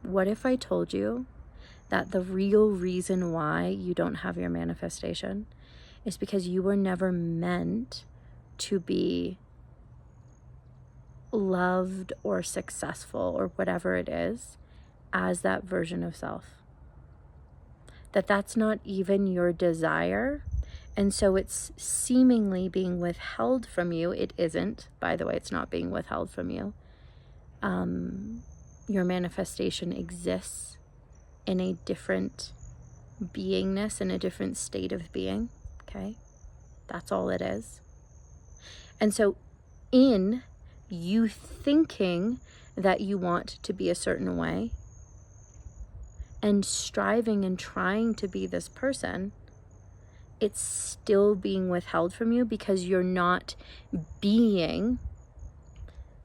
What if I told you that the real reason why you don't have your manifestation is because you were never meant to be loved or successful or whatever it is as that version of self? That's not even your desire. And so it's seemingly being withheld from you. It isn't, by the way, it's not being withheld from you. Your manifestation exists in a different beingness, in a different state of being, okay? That's all it is. And so in you thinking that you want to be a certain way and striving and trying to be this person, it's still being withheld from you because you're not being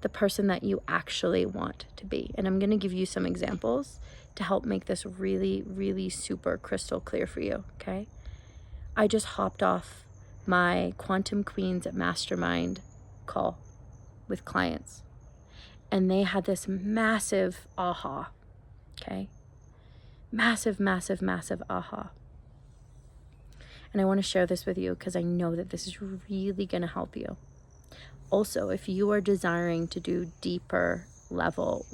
the person that you actually want to be. And I'm going to give you some examples to help make this really, really super crystal clear for you, okay? I just hopped off my Quantum Queens Mastermind call with clients, and they had this massive aha, okay? Massive, massive, massive aha. And I want to share this with you because I know that this is really going to help you. Also, if you are desiring to do deeper level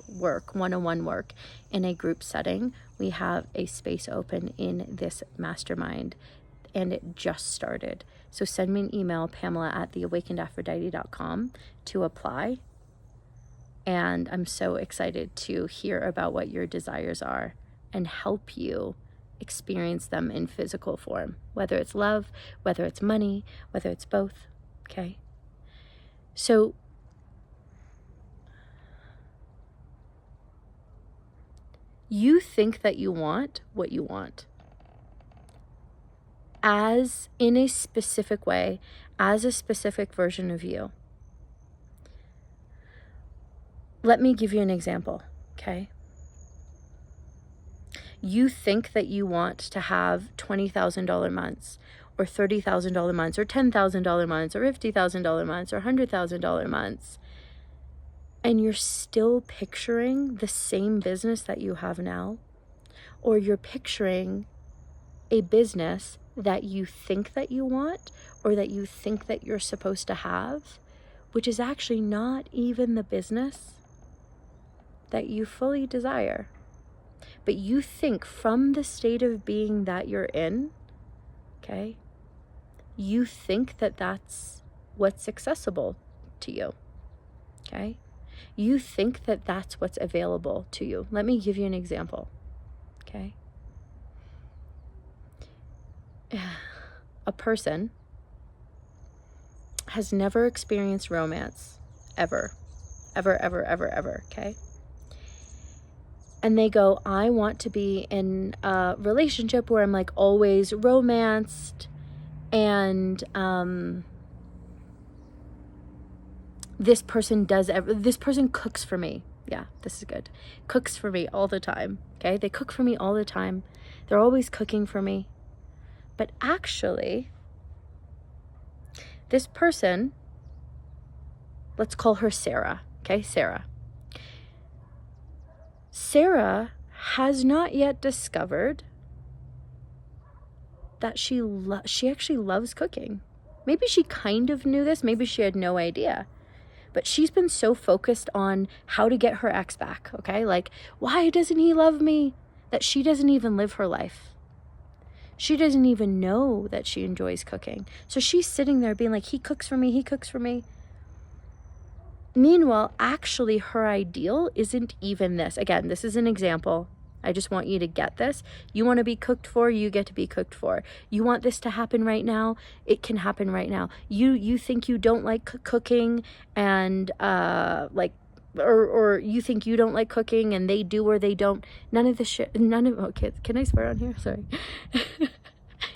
work, one-on-one work in a group setting, we have a space open in this mastermind, and it just started. So send me an email, Pamela@theawakenedaphrodite.com, to apply. And I'm so excited to hear about what your desires are and help you experience them in physical form, whether it's love, whether it's money, whether it's both, okay? So you think that you want what you want as in a specific way, as a specific version of you. Let me give you an example, okay? You think that you want to have $20,000 months, or $30,000 months, or $10,000 months, or $50,000 months, or $100,000 months, and you're still picturing the same business that you have now, or you're picturing a business that you think that you want, or that you think that you're supposed to have, which is actually not even the business that you fully desire. But you think from the state of being that you're in, okay, you think that that's what's accessible to you, okay? You think that that's what's available to you. Let me give you an example, okay? A person has never experienced romance, ever, okay? And they go, I want to be in a relationship where I'm like always romanced, and this person cooks for me. Yeah, this is good. Cooks for me all the time, okay? They cook for me all the time. They're always cooking for me. But actually, this person, let's call her Sarah, okay? Sarah has not yet discovered that she actually loves cooking. Maybe she kind of knew this, maybe she had no idea. But she's been so focused on how to get her ex back, okay? Like, why doesn't he love me? That she doesn't even live her life. She doesn't even know that she enjoys cooking. So she's sitting there being like, he cooks for me. Meanwhile, actually, her ideal isn't even this. Again, this is an example. I just want you to get this. You want to be cooked for, you get to be cooked for. You want this to happen right now, it can happen right now. You think you don't like cooking, and or you think you don't like cooking and they do or they don't. Okay, can I swear on here? Sorry.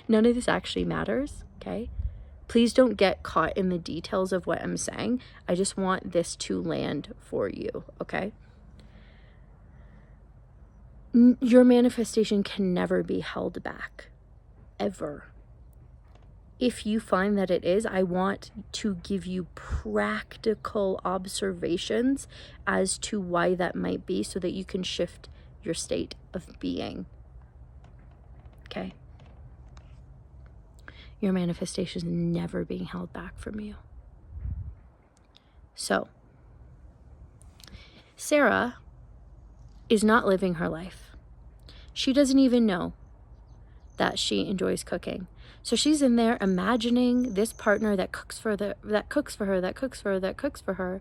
None of this actually matters, okay? Please don't get caught in the details of what I'm saying. I just want this to land for you, okay? Your manifestation can never be held back, ever. If you find that it is, I want to give you practical observations as to why that might be, so that you can shift your state of being. Okay? Your manifestation is never being held back from you. So, Sarah is not living her life. She doesn't even know that she enjoys cooking. So she's in there imagining this partner that cooks for her,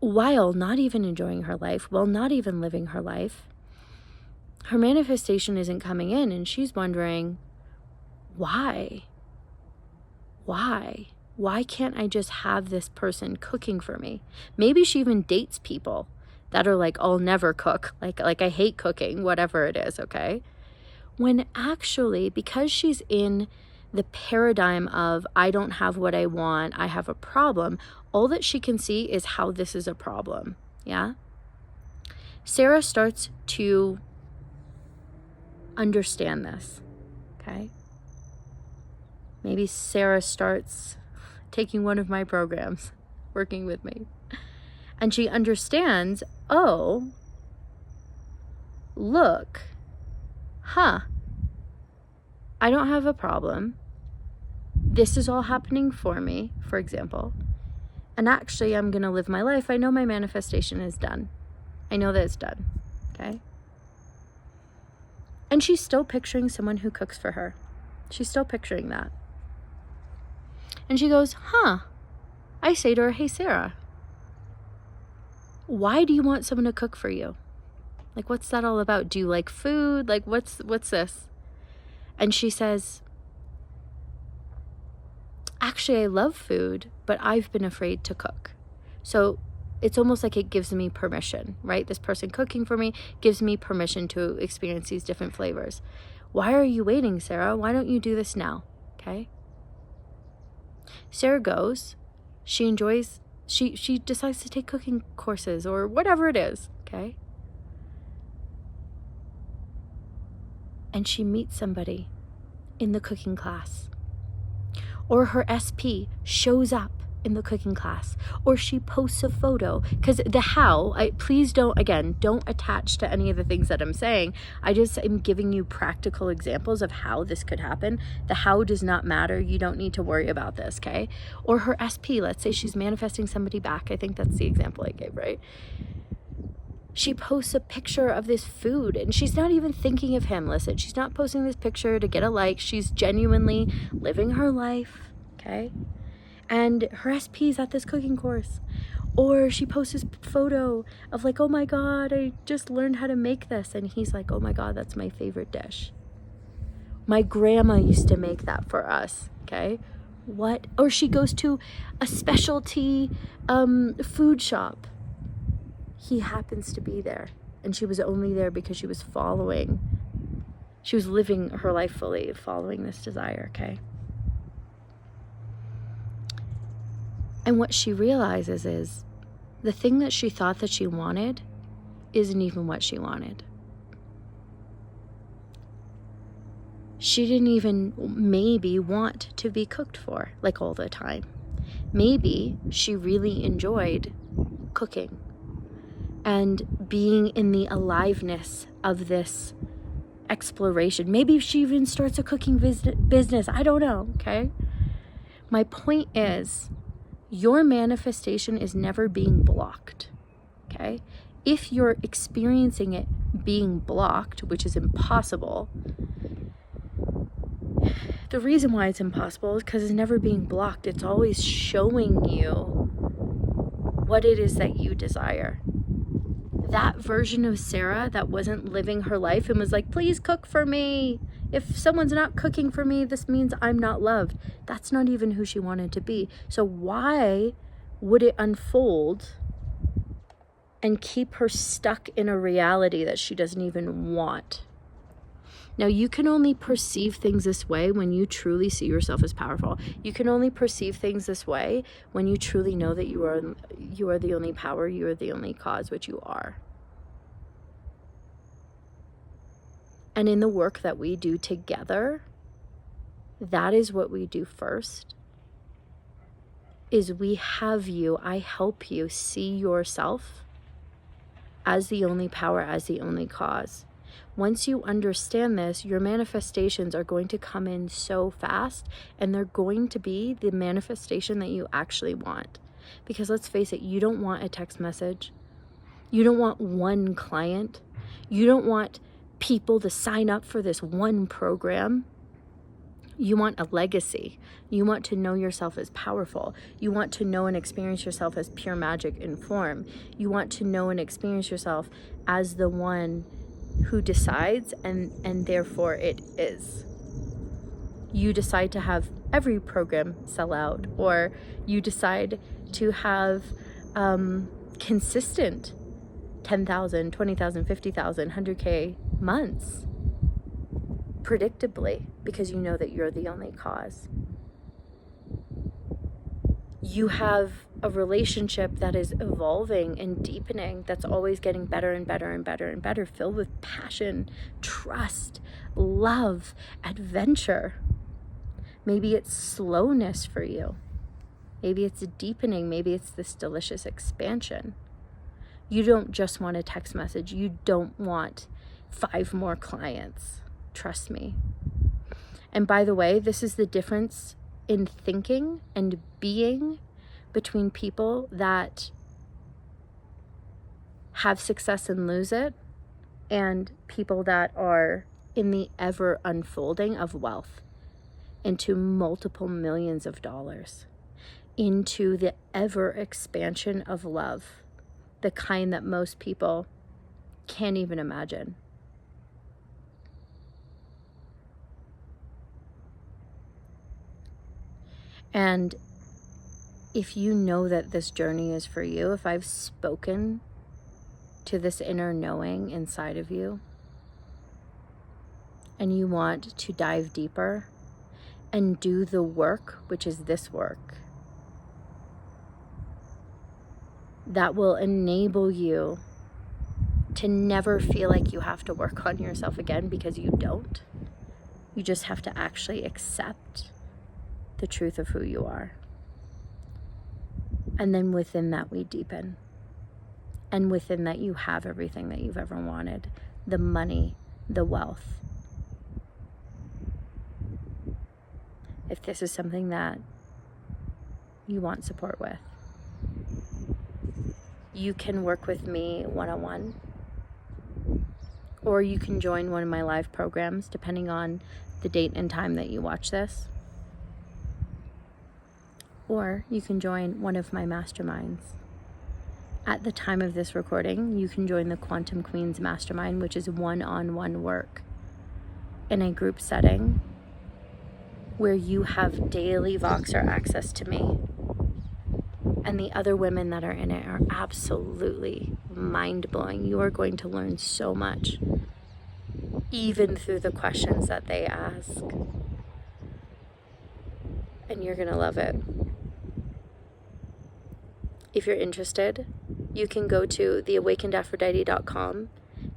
while not even enjoying her life, while not even living her life. Her manifestation isn't coming in, and she's wondering, why? Why can't I just have this person cooking for me? Maybe she even dates people that are like, I'll never cook. Like I hate cooking, whatever it is, okay? When actually, because she's in the paradigm of, I don't have what I want, I have a problem, all that she can see is how this is a problem, yeah? Sarah starts to understand this, okay? Maybe Sarah starts taking one of my programs, working with me, and she understands, oh, look, I don't have a problem. This is all happening for me, for example. And actually, I'm going to live my life. I know my manifestation is done. I know that it's done. Okay? And she's still picturing someone who cooks for her. She's still picturing that. And she goes, I say to her, hey, Sarah, why do you want someone to cook for you? Like, what's that all about? Do you like food? Like, what's this? And she says, actually, I love food, but I've been afraid to cook. So it's almost like it gives me permission, right? This person cooking for me gives me permission to experience these different flavors. Why are you waiting, Sarah? Why don't you do this now? Okay. Sarah goes, she enjoys, she decides to take cooking courses or whatever it is. Okay. And she meets somebody in the cooking class. Or her SP shows up in the cooking class. Or she posts a photo. Because please don't attach to any of the things that I'm saying. I just am giving you practical examples of how this could happen. The how does not matter. You don't need to worry about this, okay? Or her SP, let's say she's manifesting somebody back. I think that's the example I gave, right? She posts a picture of this food and she's not even thinking of him. Listen, she's not posting this picture to get a like. She's genuinely living her life, okay? And her SP's at this cooking course. Or she posts this photo of like, oh my God, I just learned how to make this. And he's like, oh my God, that's my favorite dish. My grandma used to make that for us, okay? What? Or she goes to a specialty food shop. He happens to be there, and she was only there because she was living her life fully, following this desire, okay? And what she realizes is the thing that she thought that she wanted isn't even what she wanted. She didn't even maybe want to be cooked for, like all the time. Maybe she really enjoyed cooking and being in the aliveness of this exploration. Maybe she even starts a cooking business. I don't know, okay? My point is, your manifestation is never being blocked, okay? If you're experiencing it being blocked, which is impossible, the reason why it's impossible is because it's never being blocked. It's always showing you what it is that you desire. That version of Sarah that wasn't living her life and was like, please cook for me. If someone's not cooking for me, this means I'm not loved. That's not even who she wanted to be. So why would it unfold and keep her stuck in a reality that she doesn't even want? Now, you can only perceive things this way when you truly see yourself as powerful. You can only perceive things this way when you truly know that you are the only power, you are the only cause, which you are. And in the work that we do together, that is what we do first, is we have you, I help you see yourself as the only power, as the only cause. Once you understand this, your manifestations are going to come in so fast, and they're going to be the manifestation that you actually want. Because let's face it, you don't want a text message. You don't want one client. You don't want people to sign up for this one program. You want a legacy. You want to know yourself as powerful. You want to know and experience yourself as pure magic in form. You want to know and experience yourself as the one who decides, and therefore it is. You decide to have every program sell out, or you decide to have consistent 10,000, 20,000, 50,000, 100K months, predictably, because you know that you're the only cause. You have a relationship that is evolving and deepening, that's always getting better and better and better and better, filled with passion, trust, love, adventure. Maybe it's slowness for you. Maybe it's deepening. Maybe it's this delicious expansion. You don't just want a text message. You don't want 5 more clients. Trust me. And by the way, this is the difference in thinking and being between people that have success and lose it, and people that are in the ever unfolding of wealth into multiple millions of dollars, into the ever expansion of love, the kind that most people can't even imagine. And if you know that this journey is for you, if I've spoken to this inner knowing inside of you, and you want to dive deeper and do the work, which is this work, that will enable you to never feel like you have to work on yourself again, because you don't. You just have to actually accept the truth of who you are. And then within that, we deepen. And within that, you have everything that you've ever wanted. The money, the wealth. If this is something that you want support with, you can work with me one-on-one, or you can join one of my live programs, depending on the date and time that you watch this. Or you can join one of my masterminds. At the time of this recording, you can join the Quantum Queens Mastermind, which is one-on-one work in a group setting where you have daily Voxer access to me. And the other women that are in it are absolutely mind-blowing. You are going to learn so much, even through the questions that they ask. And you're going to love it. If you're interested, you can go to theawakenedaphrodite.com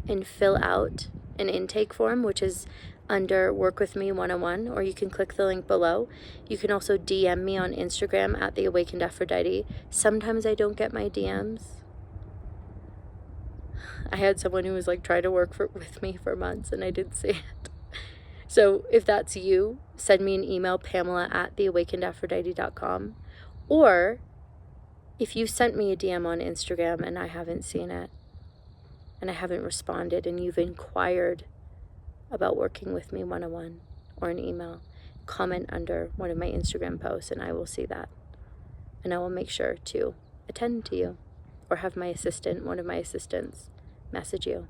and fill out an intake form, which is under Work With Me 101, or you can click the link below. You can also DM me on Instagram at theawakenedaphrodite. Sometimes I don't get my DMs. I had someone who was like trying to work with me for months, and I didn't see it. So if that's you, send me an email, Pamela at theawakenedaphrodite.com. Or if you sent me a DM on Instagram and I haven't seen it, and I haven't responded, and you've inquired about working with me one-on-one, or an email, comment under one of my Instagram posts and I will see that. And I will make sure to attend to you, or have my assistant, one of my assistants, message you.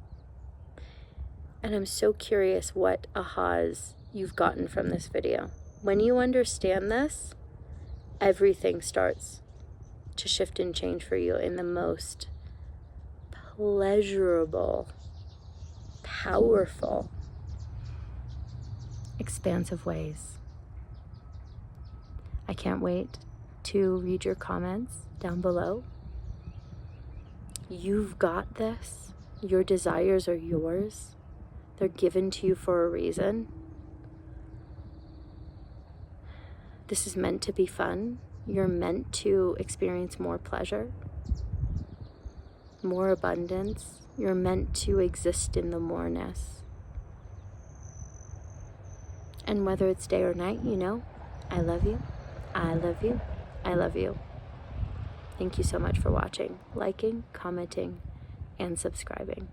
And I'm so curious what ahas you've gotten from this video. When you understand this, everything starts to shift and change for you in the most pleasurable, powerful, expansive ways. I can't wait to read your comments down below. You've got this. Your desires are yours. They're given to you for a reason. This is meant to be fun. You're meant to experience more pleasure, more abundance, You're meant to exist in the moreness. And whether it's day or night, you know, I love you. I love you. I love you. Thank you so much for watching, liking, commenting, and subscribing.